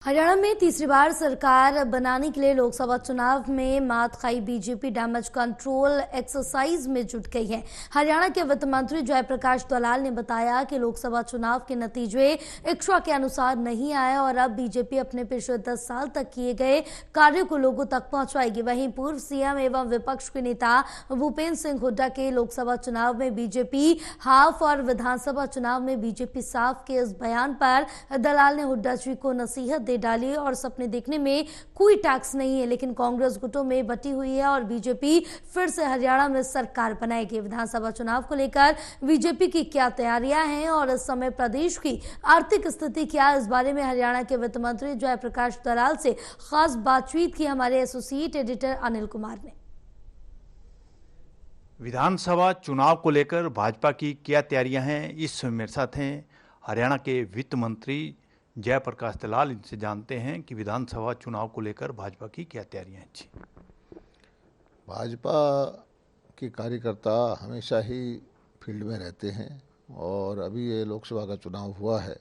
हरियाणा में तीसरी बार सरकार बनाने के लिए लोकसभा चुनाव में मात खाई बीजेपी डैमेज कंट्रोल एक्सरसाइज में जुट गई है। हरियाणा के वित्त मंत्री जयप्रकाश दलाल ने बताया कि लोकसभा चुनाव के नतीजे इच्छा के अनुसार नहीं आए और अब बीजेपी अपने पिछले 10 साल तक किए गए कार्यों को लोगों तक पहुंचाएगी। वहीं पूर्व सीएम एवं विपक्ष के नेता भूपेंद्र सिंह हुड्डा के लोकसभा चुनाव में बीजेपी हाफ और विधानसभा चुनाव में बीजेपी साफ के इस बयान पर दलाल ने हुड्डा जी को नसीहत दे डाली और सपने देखने में कोई टैक्स नहीं है, लेकिन कांग्रेस गुटों में बटी हुई है और बीजेपी फिर से हरियाणा में सरकार बनाएगी। विधानसभा चुनाव को लेकर बीजेपी की क्या तैयारियां हैं और इस समय प्रदेश की आर्थिक स्थिति क्या, इस बारे में हरियाणा के वित्त मंत्री जयप्रकाश दलाल से खास बातचीत की हमारे एसोसिएट एडिटर अनिल कुमार ने। विधानसभा चुनाव को लेकर भाजपा की क्या तैयारियां हैं, इस समय मेरे साथ हैं हरियाणा के वित्त मंत्री जयप्रकाश दलाल। इनसे जानते हैं कि विधानसभा चुनाव को लेकर भाजपा की क्या तैयारियां हैं। जी, भाजपा के कार्यकर्ता हमेशा ही फील्ड में रहते हैं और अभी ये लोकसभा का चुनाव हुआ है।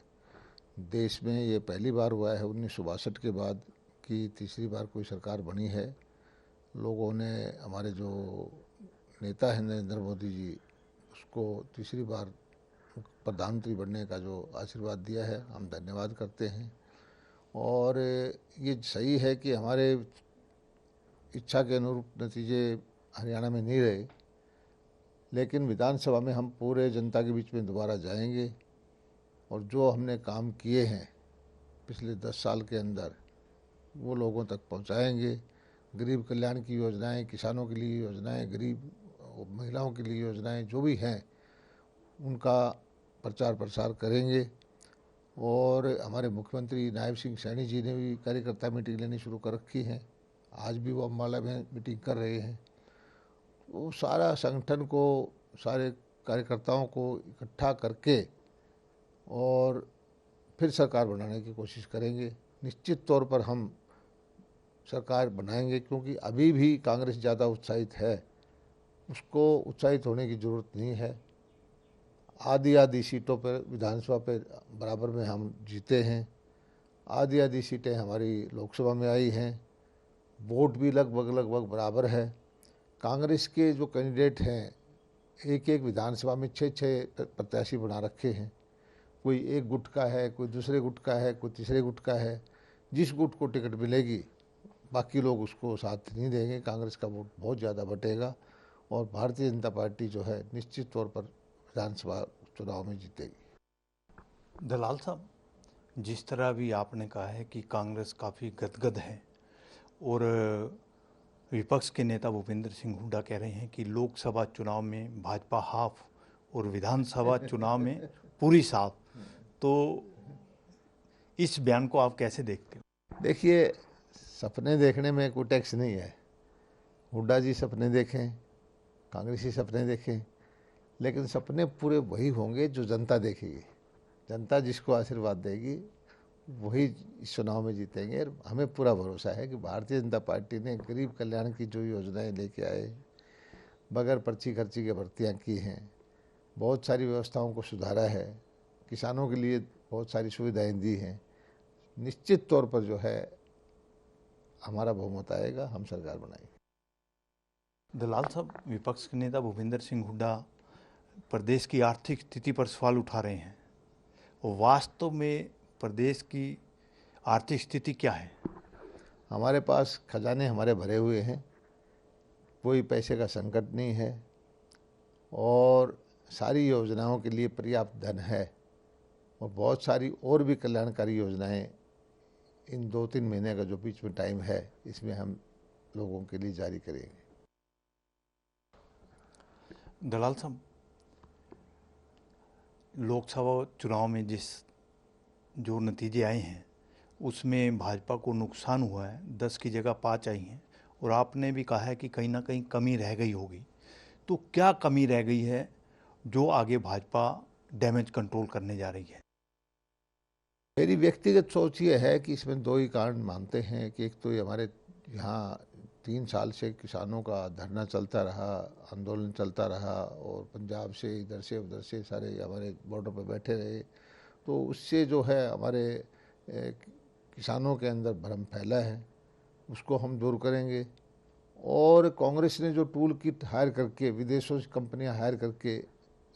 देश में ये पहली बार हुआ है 1962 के बाद कि तीसरी बार कोई सरकार बनी है। लोगों ने हमारे जो नेता हैं नरेंद्र मोदी जी, उसको तीसरी बार प्रधानमंत्री बनने का जो आशीर्वाद दिया है, हम धन्यवाद करते हैं। और ये सही है कि हमारे इच्छा के अनुरूप नतीजे हरियाणा में नहीं रहे, लेकिन विधानसभा में हम पूरे जनता के बीच में दोबारा जाएंगे और जो हमने काम किए हैं पिछले 10 साल के अंदर वो लोगों तक पहुंचाएंगे। गरीब कल्याण की योजनाएं, किसानों के लिए योजनाएं, गरीब महिलाओं के लिए योजनाएं जो भी हैं उनका प्रचार प्रसार करेंगे। और हमारे मुख्यमंत्री नायब सिंह सैनी जी ने भी कार्यकर्ता मीटिंग लेनी शुरू कर रखी है। आज भी वो अम्बाला में मीटिंग कर रहे हैं। वो सारा संगठन को, सारे कार्यकर्ताओं को इकट्ठा करके और फिर सरकार बनाने की कोशिश करेंगे। निश्चित तौर पर हम सरकार बनाएंगे, क्योंकि अभी भी कांग्रेस ज़्यादा उत्साहित है, उसको उत्साहित होने की ज़रूरत नहीं है। आधी सीटों पर विधानसभा पे बराबर में हम जीते हैं, आधी सीटें हमारी लोकसभा में आई हैं, वोट भी लगभग बराबर है। कांग्रेस के जो कैंडिडेट हैं एक विधानसभा में 6 प्रत्याशी बना रखे हैं। कोई एक गुट का है, कोई दूसरे गुट का है, कोई तीसरे गुट का है। जिस गुट को टिकट मिलेगी बाकी लोग उसको साथ नहीं देंगे। कांग्रेस का वोट बहुत ज़्यादा बटेगा और भारतीय जनता पार्टी जो है निश्चित तौर पर विधानसभा चुनाव में जीतेगी। दलाल साहब, जिस तरह भी आपने कहा है कि कांग्रेस काफ़ी गदगद है और विपक्ष के नेता भूपेंद्र सिंह हुड्डा कह रहे हैं कि लोकसभा चुनाव में भाजपा हाफ और विधानसभा चुनाव में पूरी साफ, तो इस बयान को आप कैसे देखते हो? देखिए, सपने देखने में कोई टैक्स नहीं है। हुड्डा जी सपने देखें, कांग्रेसी सपने देखें, लेकिन सपने पूरे वही होंगे जो जनता देखेगी। जनता जिसको आशीर्वाद देगी वही इस चुनाव में जीतेंगे। और हमें पूरा भरोसा है कि भारतीय जनता पार्टी ने गरीब कल्याण की जो योजनाएं लेके आए, बगैर पर्ची खर्ची के भर्तियां की हैं, बहुत सारी व्यवस्थाओं को सुधारा है, किसानों के लिए बहुत सारी सुविधाएं दी हैं। निश्चित तौर पर जो है हमारा बहुमत आएगा, हम सरकार बनाएंगे। दलाल साहब, विपक्ष के नेता भूपेंद्र सिंह हुड्डा प्रदेश की आर्थिक स्थिति पर सवाल उठा रहे हैं। वास्तव में प्रदेश की आर्थिक स्थिति क्या है? हमारे पास खजाने हमारे भरे हुए हैं, कोई पैसे का संकट नहीं है और सारी योजनाओं के लिए पर्याप्त धन है और बहुत सारी और भी कल्याणकारी योजनाएं इन 2-3 महीने का जो बीच में टाइम है इसमें हम लोगों के लिए जारी करेंगे। दलाल साहब, लोकसभा चुनाव में जो नतीजे आए हैं उसमें भाजपा को नुकसान हुआ है, 10 की जगह 5 आई हैं और आपने भी कहा है कि कहीं ना कहीं कमी रह गई होगी। तो क्या कमी रह गई है जो आगे भाजपा डैमेज कंट्रोल करने जा रही है? मेरी व्यक्तिगत सोच ये है कि इसमें 2 ही कारण मानते हैं कि एक तो ये हमारे यहाँ 3 साल से किसानों का धरना चलता रहा, आंदोलन चलता रहा और पंजाब से इधर से उधर से सारे हमारे बॉर्डर पर बैठे रहे, तो उससे जो है हमारे किसानों के अंदर भ्रम फैला है उसको हम दूर करेंगे। और कांग्रेस ने जो टूल किट हायर करके, विदेशों से कंपनियां हायर करके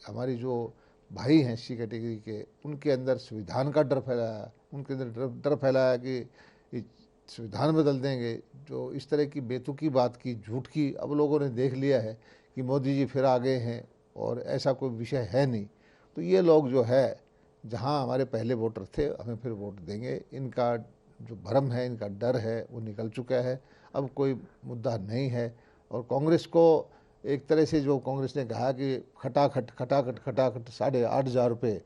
हमारी जो भाई हैं सी कैटेगरी के, उनके अंदर संविधान का डर फैलाया, उनके अंदर डर फैलाया कि ये संविधान बदल देंगे। जो इस तरह की बेतुकी बात की, झूठ की, अब लोगों ने देख लिया है कि मोदी जी फिर आ गए हैं और ऐसा कोई विषय है नहीं। तो ये लोग जो है, जहां हमारे पहले वोटर थे हमें फिर वोट देंगे, इनका जो भ्रम है, इनका डर है वो निकल चुका है। अब कोई मुद्दा नहीं है। और कांग्रेस को एक तरह से जो कांग्रेस ने कहा कि खटाखट 8,500 रुपये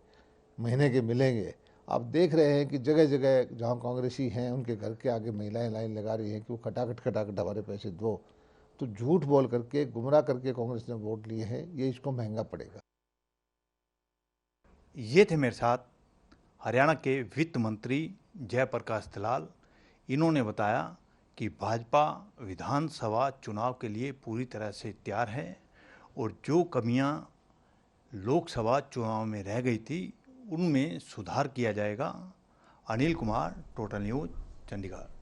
महीने के मिलेंगे, आप देख रहे हैं कि जगह जगह जहाँ कांग्रेसी हैं उनके घर के आगे महिलाएं लाइन लगा रही हैं कि वो खटाखट हमारे पैसे दो। तो झूठ बोल करके, गुमराह करके कांग्रेस ने वोट लिए हैं, ये इसको महंगा पड़ेगा। ये थे मेरे साथ हरियाणा के वित्त मंत्री जयप्रकाश दलाल। इन्होंने बताया कि भाजपा विधानसभा चुनाव के लिए पूरी तरह से तैयार है और जो कमियां लोकसभा चुनाव में रह गई थी उनमें सुधार किया जाएगा। Anil Kumar, total news, Chandigarh.